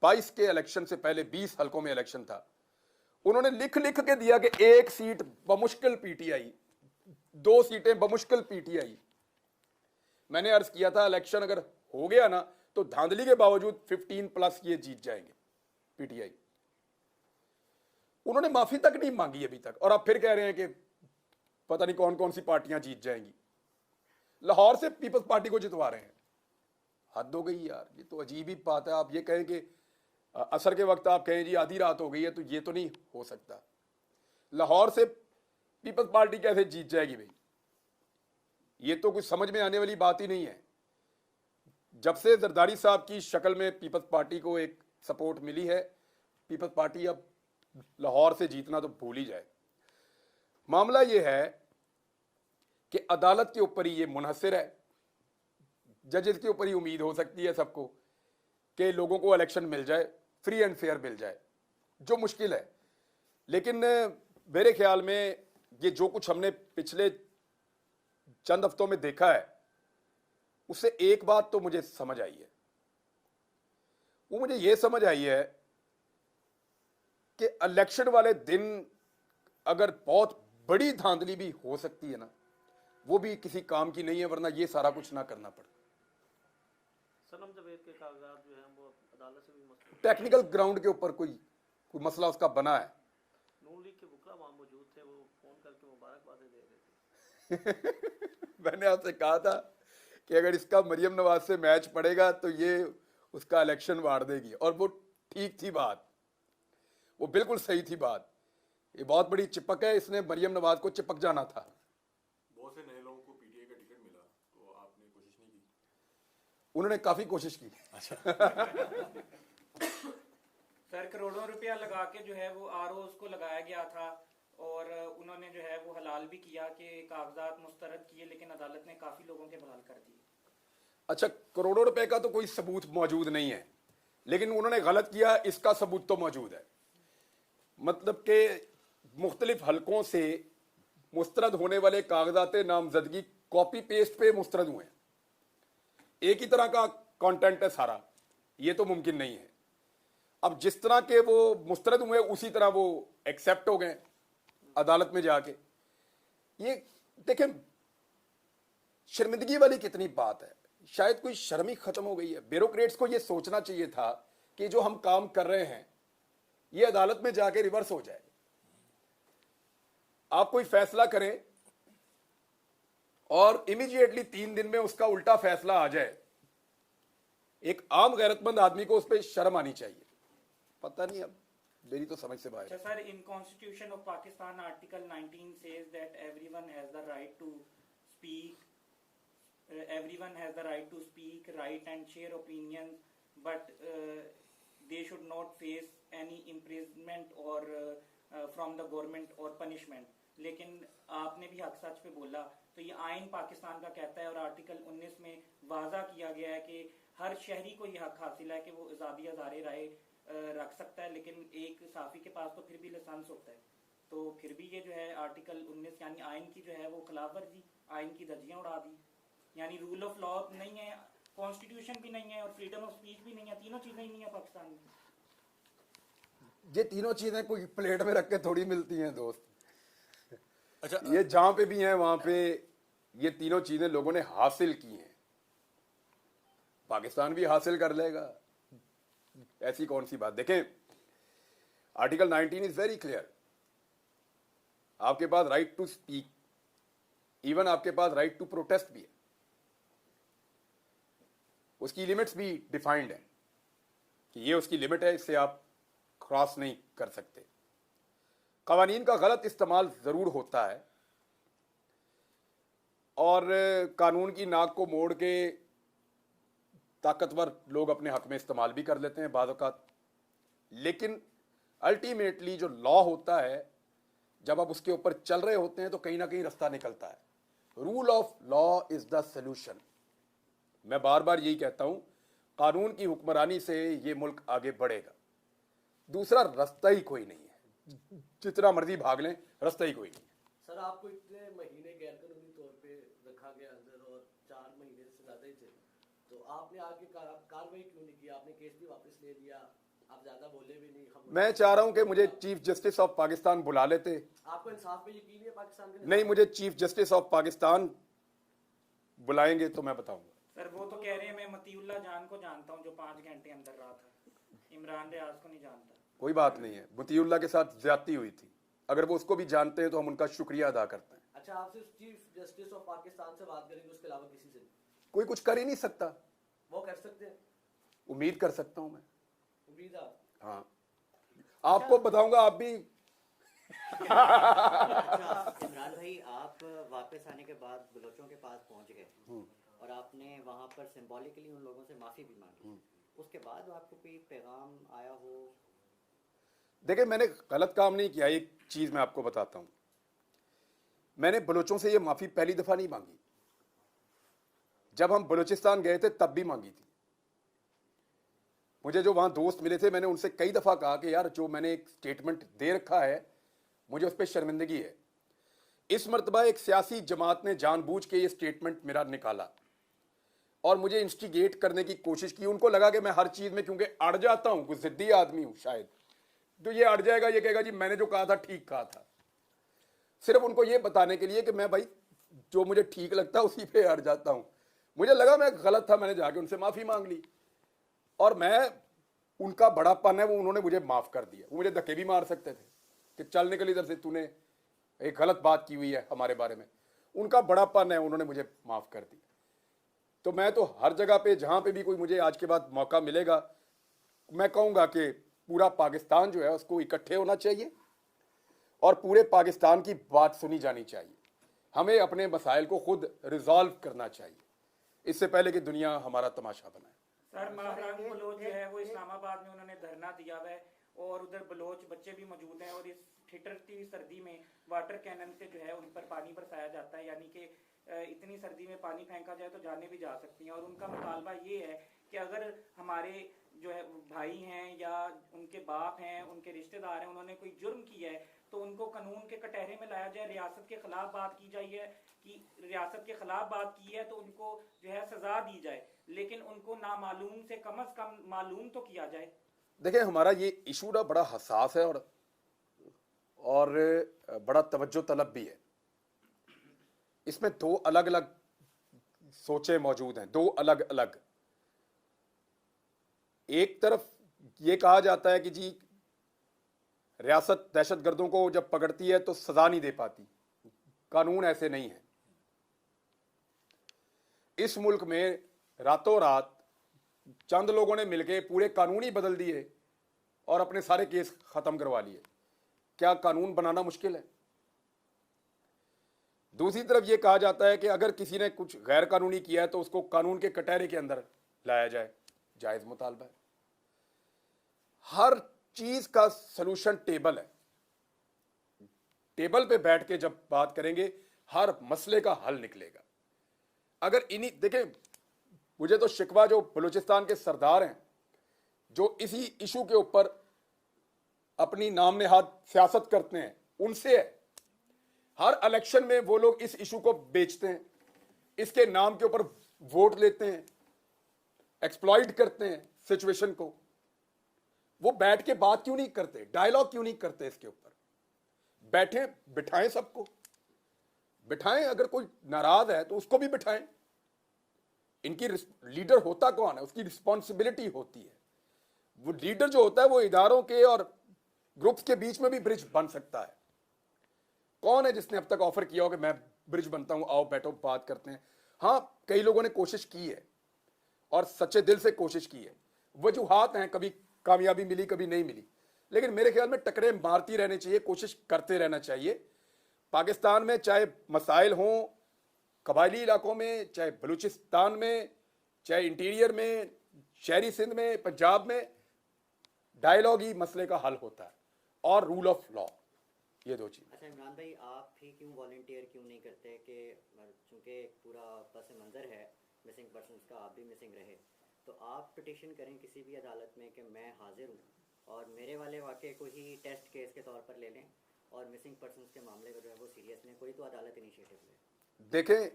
22 के इलेक्शन से पहले 20 हलकों में इलेक्शन था, उन्होंने लिख लिख के दिया कि एक सीट बमुश्किल पीटीआई, 2 सीटें बमुश्किल पीटीआई। मैंने अर्ज किया था इलेक्शन अगर हो गया ना तो धांधली के बावजूद 15+ ये जीत जाएंगे पीटीआई। उन्होंने माफी तक नहीं मांगी अभी तक, और अब फिर कह रहे हैं कि पता नहीं कौन कौन सी पार्टियां जीत जाएंगी। लाहौर से पीपल्स पार्टी को जितवा रहे हैं। हद हो गई यार, ये तो अजीब ही बात है। आप ये कहें कि असर के वक्त आप कहें जी आधी रात हो गई है, तो ये तो नहीं हो सकता। लाहौर से पीपल्स पार्टी कैसे जीत जाएगी भाई? ये तो कुछ समझ में आने वाली बात ही नहीं है। जब से जरदारी साहब की शक्ल में पीपल्स पार्टी को एक सपोर्ट मिली है, पीपल्स पार्टी अब लाहौर से जीतना तो भूल ही जाए। मामला यह है कि अदालत के ऊपर ही ये मुनहसर है, जजेस के ऊपर ही उम्मीद हो सकती है सबको कि लोगों को इलेक्शन मिल जाए, फ्री एंड फेयर मिल जाए, जो मुश्किल है। लेकिन मेरे ख्याल में ये जो कुछ हमने पिछले चंद हफ्तों में देखा है, उससे एक बात तो मुझे समझ आई है। वो मुझे ये समझ आई है कि इलेक्शन वाले दिन अगर बहुत बड़ी धांधली भी हो सकती है ना, वो भी किसी काम की नहीं है, वरना ये सारा कुछ ना करना पड़े। सनम जवेद के कागजात जो हैं वो अदालत से भी मसला, टेक्निकल ग्राउंड के ऊपर कोई मसला उसका बना है। नून लीग के वकला वहाँ मौजूद थे, वो फोन करके मुबारकबादें दे रहे थे। मैंने आपसे कहा था कि अगर इसका मरियम नवाज से मैच पड़ेगा तो ये उसका इलेक्शन वार देगी, और वो ठीक थी बात, वो बिल्कुल सही थी बात। ये बहुत बड़ी चिपक है, इसने मरियम नवाज को चिपक जाना था। बहुत से नए लोगों को पीटीआई का टिकट मिला, तो आपने कोशिश नहीं की? उन्होंने काफी कोशिश की। सर करोड़ों रुपया लगा के जो है वो आरओ को लगाया गया था, और उन्होंने जो है वो हलाल भी किया कि कागजात मुस्तरद किए, लेकिन अदालत ने काफी लोगों के हलाल कर दिए। अच्छा, करोड़ों रुपए का तो कोई सबूत मौजूद नहीं है, लेकिन उन्होंने गलत किया इसका सबूत तो मौजूद है। मतलब कि मुख्तलिफ हलकों से मुस्तरद होने वाले कागजात नामजदगी कॉपी पेस्ट पे मुस्तरद हुए हैं, एक ही तरह का कंटेंट है सारा, ये तो मुमकिन नहीं है। अब जिस तरह के वो मुस्तरद हुए उसी तरह वो एक्सेप्ट हो गए अदालत में जाके। ये देखें, शर्मिंदगी वाली कितनी बात है, शायद कोई शर्म ही खत्म हो गई है। ब्यूरोक्रेट्स को ये सोचना चाहिए था कि जो हम काम कर रहे हैं ये अदालत में जाके रिवर्स हो जाए। आप कोई फैसला करें और इमीडिएटली 3 दिन में उसका उल्टा फैसला आ जाए, एक आम गैरतमंद आदमी को उस पर शर्म आनी चाहिए। पता नहीं, अब मेरी तो समझ से बाहर है। Sir, in constitution of Pakistan article 19 says that everyone has the right to speak, write and share opinions, but they should not face any imprisonment or from the government or punishment. लेकिन आपने भी हक सच पे बोला, तो ये आइन पाकिस्तान का कहता है और आर्टिकल 19 में वाज़ा किया गया है कि हर शहरी को ये हक हासिल है कि वो आज़ादी हज़ारे राय रख सकता है, लेकिन एक साफ़ी के पास तो फिर भी लाइसेंस होता है। तो फिर भी ये जो है आर्टिकल 19 यानी आइन की जो है वो खिलाफ वर्जी, आइन की धज्जियां उड़ा दी, यानी रूल ऑफ लॉ नहीं है, कॉन्स्टिट्यूशन भी नहीं है और फ्रीडम ऑफ स्पीच भी नहीं है, तीनों चीज़ें ही नहीं है पाकिस्तान में। ये तीनों चीजें कोई प्लेट में रख के थोड़ी मिलती हैं दोस्त। अच्छा, ये जहां पे भी हैं वहां पे ये तीनों चीजें लोगों ने हासिल की हैं, पाकिस्तान भी हासिल कर लेगा, ऐसी कौन सी बात। देखें, आर्टिकल 19 इज वेरी क्लियर। आपके पास राइट टू स्पीक, इवन आपके पास राइट टू प्रोटेस्ट भी है, उसकी लिमिट्स भी डिफाइंड है कि ये उसकी लिमिट है, इससे आप क्रॉस नहीं कर सकते। कवानीन का गलत इस्तेमाल जरूर होता है और कानून की नाक को मोड़ के ताकतवर लोग अपने हक में इस्तेमाल भी कर लेते हैं बाज़ औक़ात, लेकिन अल्टीमेटली जो लॉ होता है जब आप उसके ऊपर चल रहे होते हैं तो कहीं ना कहीं रास्ता निकलता है। Rule of law is the solution. मैं बार बार यही कहता हूं, कानून की हुक्मरानी से ये मुल्क आगे बढ़ेगा, दूसरा रास्ता ही कोई नहीं है। जितना मर्जी भाग लें, रास्ता ही कोई नहीं है। सर, आपको इतने महीने गैरकानूनी तौर पे रखा गया अंदर और 4 महीने से ज़्यादा ही थे, तो आपने आगे कार्रवाई क्यों नहीं की? आपने केस भी वापस ले लिया, आप ज्यादा बोले भी नहीं, हम मैं चाह रहा हूं कि मुझे चीफ जस्टिस ऑफ पाकिस्तान बुला लेते। आपको इंसाफ पे यकीन है पाकिस्तान के नहीं, मुझे चीफ जस्टिस ऑफ पाकिस्तान बुलाएंगे तो मैं बताऊंगा। सर वो तो कह रहे हैं मैं मतीउल्लाह जान को जानता हूँ जो 5 घंटे अंदर रहा था, इमरान रियाज को नहीं जानता। कोई बात नहीं है, मतीउल्लाह के साथ ज्यादती हुई थी, अगर वो उसको भी जानते हैं तो हम उनका शुक्रिया अदा करते हैं। अच्छा, आप सिर्फ चीफ जस्टिस ऑफ पाकिस्तान से बात करेंगे, उसके अलावा किसी से नहीं? कोई कुछ कर ही नहीं सकता, वो कर सकते हैं, उम्मीद कर सकता हूं मैं। उम्मीद है आप। हाँ, आपको बताऊंगा, आप भी। अच्छा इमरान भाई, आप वापस आने के बाद बलोचों के पास पहुंच गए और आपने वहां पर सिंबॉलिकली उन लोगों से माफी भी मांगी, उसके बाद आपको कोई पैगाम आया हो? देखिए, मैंने गलत काम नहीं किया। एक चीज मैं आपको बताता हूं, मैंने बलोचों से ये माफी पहली दफा नहीं मांगी। जब हम बलूचिस्तान गए थे तब भी मांगी थी। मुझे जो वहां दोस्त मिले थे, मैंने उनसे कई दफा कहा कि यार जो मैंने एक स्टेटमेंट दे रखा है मुझे उस पर शर्मिंदगी है। इस मर्तबा एक सियासी जमात ने जानबूझ के ये स्टेटमेंट मेरा निकाला और मुझे इंस्टिगेट करने की कोशिश की। उनको लगा कि मैं हर चीज में क्योंकि अड़ जाता हूं, कुछ जिद्दी आदमी हूं शायद, तो ये अड़ जाएगा, ये कहेगा जी मैंने जो कहा था ठीक कहा था। सिर्फ उनको ये बताने के लिए कि मैं भाई जो मुझे ठीक लगता है उसी पे अड़ जाता हूं। मुझे लगा मैं गलत था, मैंने जाके उनसे माफी मांग ली और मैं उनका बड़ापन है वो उन्होंने मुझे माफ कर दिया। वो मुझे धक्के भी मार सकते थे कि चल निकल इधर से, तूने एक गलत बात की हुई है हमारे बारे में। उनका बड़ापन है, उन्होंने मुझे माफ कर दिया। तो मैं तो हर जगह पे जहां पे भी कोई मुझे आज के बाद मौका मिलेगा, मैं कहूंगा कि पूरा पाकिस्तान जो है उसको इकट्ठे होना चाहिए और पूरे पाकिस्तान की बात सुनी जानी चाहिए। हमें अपने मसाइल को खुद रिजॉल्व करना चाहिए, इससे पहले कि दुनिया हमारा तमाशा बनाए। सर महरान बलोच जो है वो इस्लामाबाद में उन्होंने धरना दिया हुआ है और उधर बलोच बच्चे भी मौजूद हैं और इस ठिठुरती सर्दी में वाटर कैनन से जो है उन पर पानी बरसाया जाता है, यानी कि इतनी सर्दी में पानी फेंका जाए तो जाने भी जा सकती हैं। और उनका मुतालबा ये है कि अगर हमारे जो है भाई हैं या उनके बाप हैं, उनके रिश्तेदार हैं, उन्होंने कोई जुर्म किया है तो उनको कानून के कटहरे में लाया जाए। रियासत के खिलाफ बात की जाइए कि रियासत के खिलाफ बात की है तो उनको जो है सजा दी जाए, लेकिन उनको नामालूम से कम से कम मालूम तो किया जाए। देखिए, हमारा ये इशू ना बड़ा हसास है और बड़ा तवज्जो तलब भी है। इसमें दो अलग अलग सोचें मौजूद हैं, दो अलग अलग। एक तरफ ये कहा जाता है कि जी रियासत दहशतगर्दों को जब पकड़ती है तो सजा नहीं दे पाती, कानून ऐसे नहीं है। इस मुल्क में रातों रात चंद लोगों ने मिलकर पूरे कानून ही बदल दिए और अपने सारे केस खत्म करवा लिए। क्या कानून बनाना मुश्किल है? दूसरी तरफ यह कहा जाता है कि अगर किसी ने कुछ गैर कानूनी किया है तो उसको कानून के कटहरे के अंदर लाया जाए। जायज मुतालबा है। हर चीज का सलूशन टेबल है। टेबल पे बैठ के जब बात करेंगे हर मसले का हल निकलेगा। अगर इन्हीं देखें, मुझे तो शिकवा जो बलूचिस्तान के सरदार हैं जो इसी इशू के ऊपर अपनी नाम नेहाद सियासत करते हैं उनसे है। हर इलेक्शन में वो लोग इस इशू को बेचते हैं, इसके नाम के ऊपर वोट लेते हैं, एक्सप्लॉइट करते हैं सिचुएशन को। वो बैठ के बात क्यों नहीं करते, डायलॉग क्यों नहीं करते इसके ऊपर? बैठे बिठाएं, सबको बिठाएं। अगर कोई नाराज है तो उसको भी बिठाएं। इनकी लीडर होता कौन है? उसकी रिस्पॉन्सिबिलिटी होती है। वो लीडर जो होता है वो इदारों के और ग्रुप्स के बीच में भी ब्रिज बन सकता है। कौन है जिसने अब तक ऑफर किया हो कि मैं ब्रिज बनता हूं, आओ बैठो बात करते हैं? हाँ, कई लोगों ने कोशिश की है और सच्चे दिल से कोशिश की है। वजूहात हैं, कभी कामयाबी मिली कभी नहीं मिली, लेकिन मेरे ख्याल में टकरे मारती रहनी चाहिए, कोशिश करते रहना चाहिए। पाकिस्तान में चाहे मसाइल हों कबायली इलाकों में, चाहे बलूचिस्तान में, चाहे इंटीरियर में, शहरी सिंध में, पंजाब में, डायलॉग ही मसले का हल होता है और रूल ऑफ लॉ, ये दो चीज़। अच्छा इमरान भाई, आप ही क्यों वॉलंटियर क्यों नहीं करते कि चूंकि पूरा पस मंज़र है मिसिंग पर्सनस का, आप भी मिसिंग रहे, तो आप पिटिशन करें किसी भी अदालत में कि मैं हाजिर हूँ और मेरे वाले वाक़े को ही टेस्ट केस के तौर पर ले लें और मिसिंग पर्सनस के मामले को जो है वो सीरियस लें। कोई तो अदालत इनिशिएटिव ले। देखें,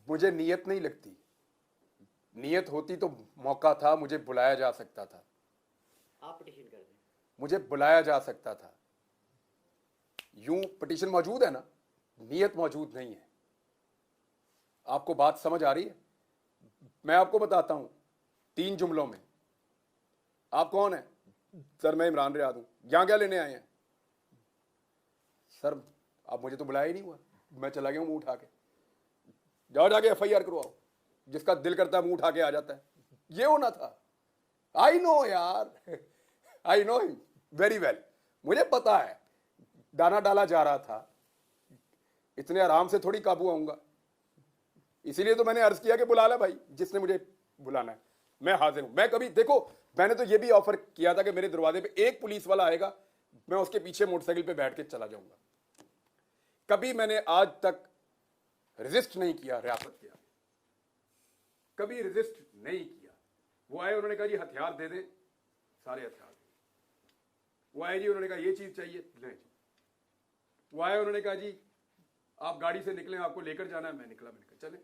मुझे नीयत नहीं लगती। नीयत होती तो मौका था, मुझे बुलाया जा सकता था। आप पिटिशन कर दें। मुझे बुलाया जा सकता था। यूं पिटीशन मौजूद है ना, नीयत मौजूद नहीं है। आपको बात समझ आ रही है? मैं आपको बताता हूं 3 जुमलों में। आप कौन है? सर मैं इमरान रियाद हूं। यहां क्या लेने आए हैं? सर अब मुझे तो बुलाया ही नहीं हुआ, मैं चला गया हूं मुंह उठा के। जाओ जाके FIR करवाओ। जिसका दिल करता है मुंह उठा के आ जाता है। ये होना था। आई नो यार, I know him very well. मुझे पता है दाना डाला जा रहा था, इतने आराम से थोड़ी काबू आऊंगा। इसीलिए तो मैंने अर्ज किया कि बुला ले भाई, जिसने मुझे बुलाना है, मैं हाजिर हूं। मैं कभी देखो, मैंने तो ये भी ऑफर किया था कि मेरे दरवाजे पे एक पुलिस वाला आएगा, मैं उसके पीछे मोटरसाइकिल पे बैठ के चला जाऊंगा। कभी मैंने आज तक रेजिस्ट नहीं किया रियासत के आगे, कभी रेजिस्ट नहीं किया। वो आए, उन्होंने कहा जी हथियार दे दें, सारे हथियार दे। वो आए जी, उन्होंने कहा ये चीज चाहिए, ले जी। वो आए, उन्होंने कहा जी आप गाड़ी से निकले, आपको लेकर जाना है। मैं निकला, मैंने कहा चले।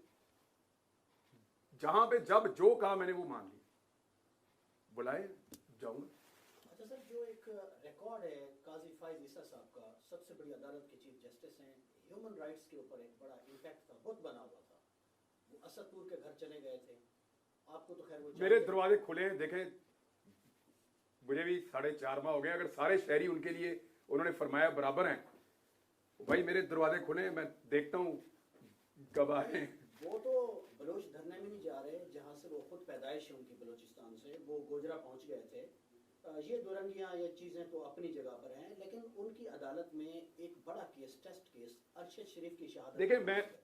जहां पे जब जो कहा मैंने वो मान लिया। बुलाए, जाऊंगा। अच्छा सर, जो एक रिकॉर्ड है काजी फाइज ईसा साहब का, सबसे बड़ी अदालत के चीफ जस्टिस हैं, ह्यूमन राइट्स के ऊपर एक बड़ा इम्पैक्ट था, बहुत बना हुआ था। वो असदपुर के घर चले गए थे, आपको तो खैर वो मेरे दरवाजे खुले हैं, देखें मुझे भी 4.5 माह हो गए। अगर सारे शहरी उनके लिए उन्होंने फरमाया बराबर हैं, भाई मेरे दरवाजे खुले हैं, मैं देखता हूँ गवाह हैं। वो तो बलोच धरने में नहीं जा रहे, जहाँ से वो खुद पैदाइश है उनकी बलोचिस्तान से, वो गोजरा पहुँच गए थे। ये दुरंगियाँ, ये चीज़ें तो अपनी जगह पर हैं, लेकिन उनकी अदालत में एक बड़ा केस, टेस्ट केस, अरशद शरीफ की शहादत। देखिए मैं